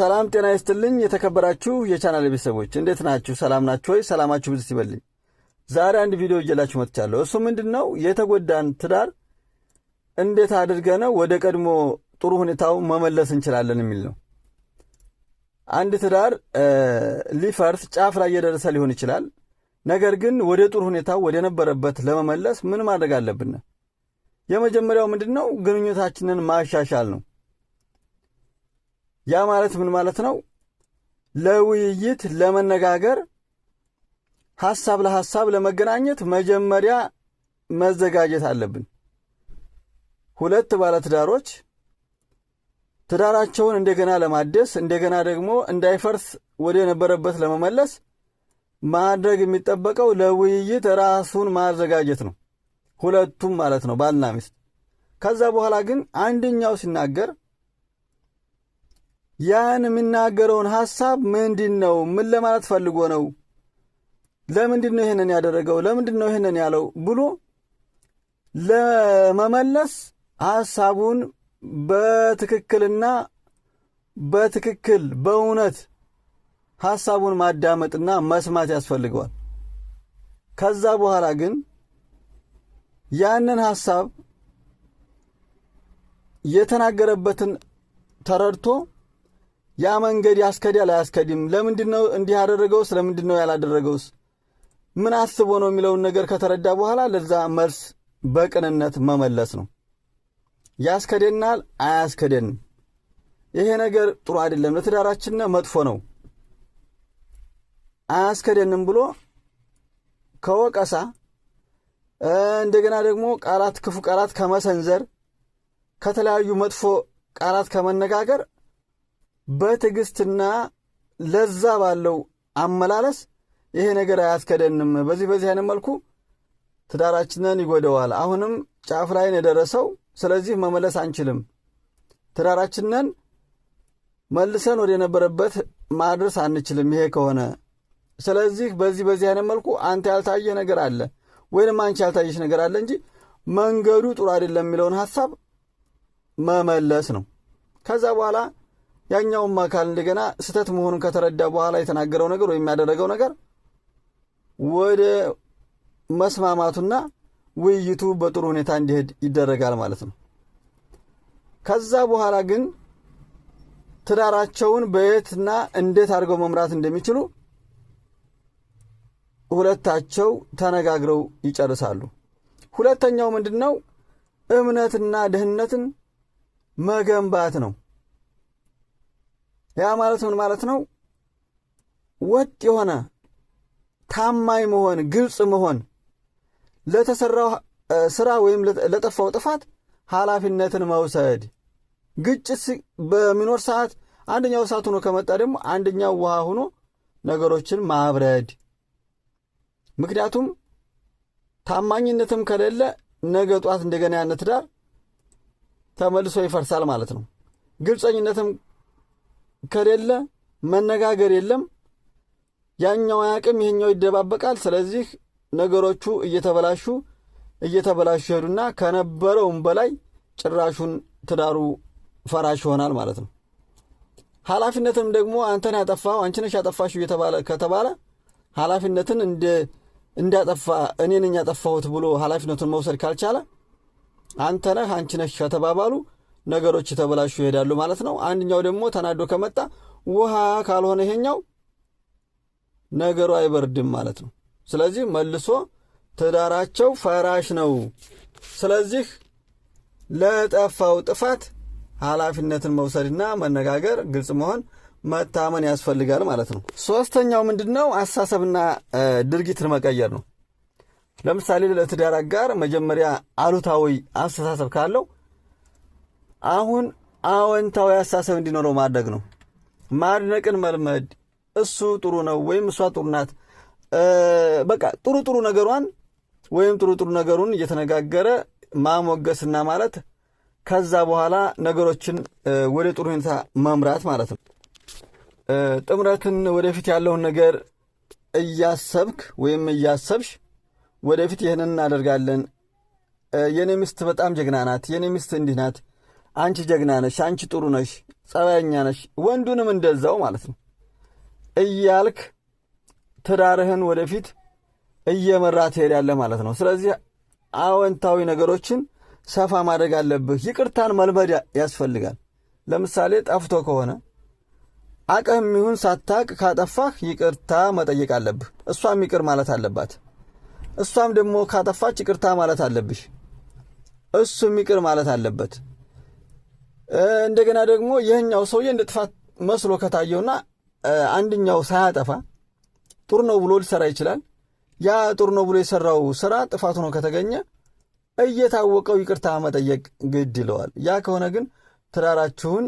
ሰላም ጤና ይስጥልኝ የተከበራችሁ የቻናል ቤተሰቦች እንዴት ናችሁ? ሰላም ናችሁ ወይ? ሰላማችሁ ብዙ ይበልኝ። ዛሬ አንድ ቪዲዮ ይዤላችሁ መጥቻለሁ። እሱ ምንድነው የተጎዳን ትዳር እንዴት አድርገነው ወደ ቀድሞ ጥሩ ሁኔታው መመለስ እንችላለን የሚል ነው። አንድ ትዳር ሊፈርስ ጫፍ ላይ እየደረሰ ሊሆን ይችላል። ነገር ግን ወደ ጥሩ ሁኔታው ወደ ነበረበት ለመመለስ ምን ማድረግ አለብን? የመጀመሪያው ምንድነው? ግንኙነታችንን ማሻሻል ነው። ያ ማለት ምን ማለት ነው? ለውይይት ለመነጋገር ሐሳብ ለሐሳብ ለመገናኘት መጀመሪያ መዘጋጀት አለብን። ሁለት ባለትዳሮች ትዳራቸውን እንደገና ለማደስ እንደገና ደግሞ እንዳይፈርስ ወደ ነበረበት ለመመለስ ማድረግ የሚጠበቀው ለውይይት ራሱን ማዘጋጀት ነው። ሁለቱም ማለት ነው ባልና ሚስት። ከዛ በኋላ ግን አንደኛው ሲናገር ያን የሚናገረውን ሐሳብ ምንድነው? ምን ለማለት ፈልጎ ነው? ለምንድነው ይሄንን ያደረገው? ለምንድነው ይሄንን ያለው ብሎ ለመመለስ ሐሳቡን በትክክልና በእውነት ሐሳቡን ማዳመጥና መስማት ያስፈልገዋል። ከዛ በኋላ ግን ያንን ሐሳብ የተናገረበትን ተረድቶ ያ መንገድ ያስከዳል አያስከድም፣ ለምንድነው እንዲህ ያደረገው፣ ስለምንድነው ያላደረገውስ፣ ምን አስቦ ነው የሚለውን ነገር ከተረዳ በኋላ ለዛ መልስ በቅንነት መመለስ ነው። ያስከደናል አያስከደንም፣ ይሄ ነገር ጥሩ አይደለም፣ ለትዳራችን መጥፎ ነው፣ አያስከደንም ብሎ ከወቀሳ እንደገና ደግሞ ክፉ ቃላት ከመሰንዘር ከተለያዩ መጥፎ ቃላት ከመነጋገር በትዕግስትና ለዛ ባለው አመላለስ ይሄ ነገር አያስከደንም፣ በዚህ አይነት መልኩ ትዳራችንን ይጎደዋል፣ አሁንም ጫፍ ላይ የደረሰው፣ ስለዚህ መመለስ አንችልም፣ ትዳራችንን መልሰን ወደ ነበረበት ማድረስ አንችልም ይሄ ከሆነ፣ ስለዚህ በዚህ አይነት መልኩ አንተ ያልታየ ነገር አለ ወይንም አንቺ ያልታየሽ ነገር አለ እንጂ መንገዱ ጥሩ አይደለም የሚለውን ሐሳብ መመለስ ነው። ከዛ በኋላ ያኛውም አካል እንደገና ስተት መሆኑን ከተረዳ በኋላ የተናገረው ነገር ወይም ያደረገው ነገር ወደ መስማማቱና ውይይቱ በጥሩ ሁኔታ እንዲሄድ ይደረጋል ማለት ነው። ከዛ በኋላ ግን ትዳራቸውን በየትና እንዴት አድርገው መምራት እንደሚችሉ ሁለታቸው ተነጋግረው ይጨርሳሉ። ሁለተኛው ምንድነው? እምነትና ደህንነትን መገንባት ነው። ያ ማለት ምን ማለት ነው? ወጥ የሆነ ታማኝ መሆን፣ ግልጽ መሆን፣ ለተሰራው ስራ ወይም ለጠፋው ጥፋት ኃላፊነትን መውሰድ። ግጭት በሚኖር ሰዓት አንደኛው እሳት ሆኖ ከመጣ ደግሞ አንደኛው ውሃ ሆኖ ነገሮችን ማብረድ። ምክንያቱም ታማኝነትም ከሌለ ነገ ጧት እንደገና ያን ትዳር ተመልሶ ይፈርሳል ማለት ነው። ግልጸኝነትም ከሌለ መነጋገር የለም፣ ያኛው አያውቅም ይሄኛው ይደባበቃል። ስለዚህ ነገሮቹ እየተበላሹ ሄዱና ከነበረውም በላይ ጭራሹን ትዳሩ ፈራሽ ይሆናል ማለት ነው። ኃላፊነትም ደግሞ አንተን ያጠፋው አንቺ ነሽ ያጠፋሽው ከተባለ ኃላፊነትን እንዳጠፋ እኔ ነኝ ያጠፋሁት ብሎ ኃላፊነቱን መውሰድ ካልቻለ አንተ ነህ አንቺ ነሽ ከተባባሉ ነገሮች ተበላሹ ይሄዳሉ ማለት ነው። አንደኛው ደግሞ ተናዶ ከመጣ ውሃ ካልሆነ ይሄኛው ነገሩ አይበርድም ማለት ነው። ስለዚህ መልሶ ትዳራቸው ፈራሽ ነው። ስለዚህ ለጠፋው ጥፋት ኃላፊነትን መውሰድና መነጋገር፣ ግልጽ መሆን፣ መታመን ያስፈልጋል ማለት ነው። ሶስተኛው ምንድነው? አስተሳሰብና ድርጊትን መቀየር ነው። ለምሳሌ ለትዳር አጋር መጀመሪያ አሉታዊ አስተሳሰብ ካለው አሁን አዎንታዊ አስተሳሰብ እንዲኖረው ማድረግ ነው። ማድነቅን መልመድ፣ እሱ ጥሩ ነው ወይም እሷ ጥሩ ናት፣ በቃ ጥሩ ነገሯን ወይም ጥሩ ነገሩን እየተነጋገረ ማሞገስና ማለት ከዛ በኋላ ነገሮችን ወደ ጥሩ ሁኔታ መምራት ማለት ነው። ጥምረትን ወደፊት ያለውን ነገር እያሰብክ ወይም እያሰብሽ ወደፊት ይህንን እናደርጋለን፣ የኔ ሚስት በጣም ጀግና ናት፣ የኔ ሚስት እንዲህ ናት፣ አንቺ ጀግና ነሽ፣ አንቺ ጥሩ ነሽ፣ ጸባየኛ ነሽ፣ ወንዱንም እንደዛው ማለት ነው እያልክ ትዳርህን ወደፊት እየመራ ትሄዳለህ ማለት ነው። ስለዚህ አዎንታዊ ነገሮችን ሰፋ ማድረግ አለብህ። ይቅርታን መልመድ ያስፈልጋል። ለምሳሌ ጠፍቶ ከሆነ አቀም ይሁን ሳታቅ ካጠፋህ ይቅርታ መጠየቅ አለብህ። እሷም ይቅር ማለት አለባት። እሷም ደግሞ ካጠፋች ይቅርታ ማለት አለብሽ። እሱም ይቅር ማለት አለበት። እንደገና ደግሞ ይህኛው ሰውዬ እንደ ጥፋት መስሎ ከታየውና አንድኛው ሳያጠፋ ጥሩ ነው ብሎ ሊሰራ ይችላል። ያ ጥሩ ነው ብሎ የሰራው ስራ ጥፋት ሆኖ ከተገኘ እየታወቀው ይቅርታ መጠየቅ ግድ ይለዋል። ያ ከሆነ ግን ትዳራችሁን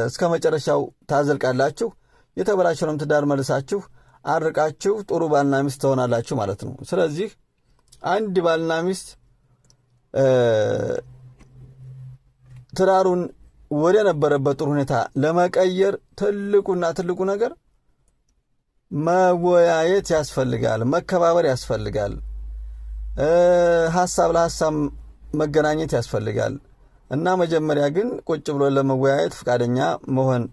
እስከ መጨረሻው ታዘልቃላችሁ። የተበላሸውንም ትዳር መልሳችሁ አርቃችሁ ጥሩ ባልና ሚስት ትሆናላችሁ ማለት ነው። ስለዚህ አንድ ባልና ሚስት ትዳሩን ወደ ነበረበት ጥሩ ሁኔታ ለመቀየር ትልቁ ነገር መወያየት ያስፈልጋል፣ መከባበር ያስፈልጋል፣ ሐሳብ ለሐሳብ መገናኘት ያስፈልጋል እና መጀመሪያ ግን ቁጭ ብሎ ለመወያየት ፈቃደኛ መሆን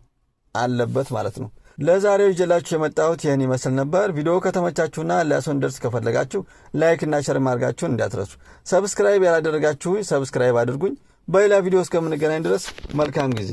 አለበት ማለት ነው። ለዛሬው ይዤላችሁ የመጣሁት ይህን ይመስል ነበር። ቪዲዮ ከተመቻችሁና ለሰው እንዲደርስ ከፈለጋችሁ ላይክ እና ሼር ማድረጋችሁን እንዳትረሱ። ሰብስክራይብ ያላደረጋችሁ ሰብስክራይብ አድርጉኝ። በሌላ ቪዲዮ እስከምንገናኝ ድረስ መልካም ጊዜ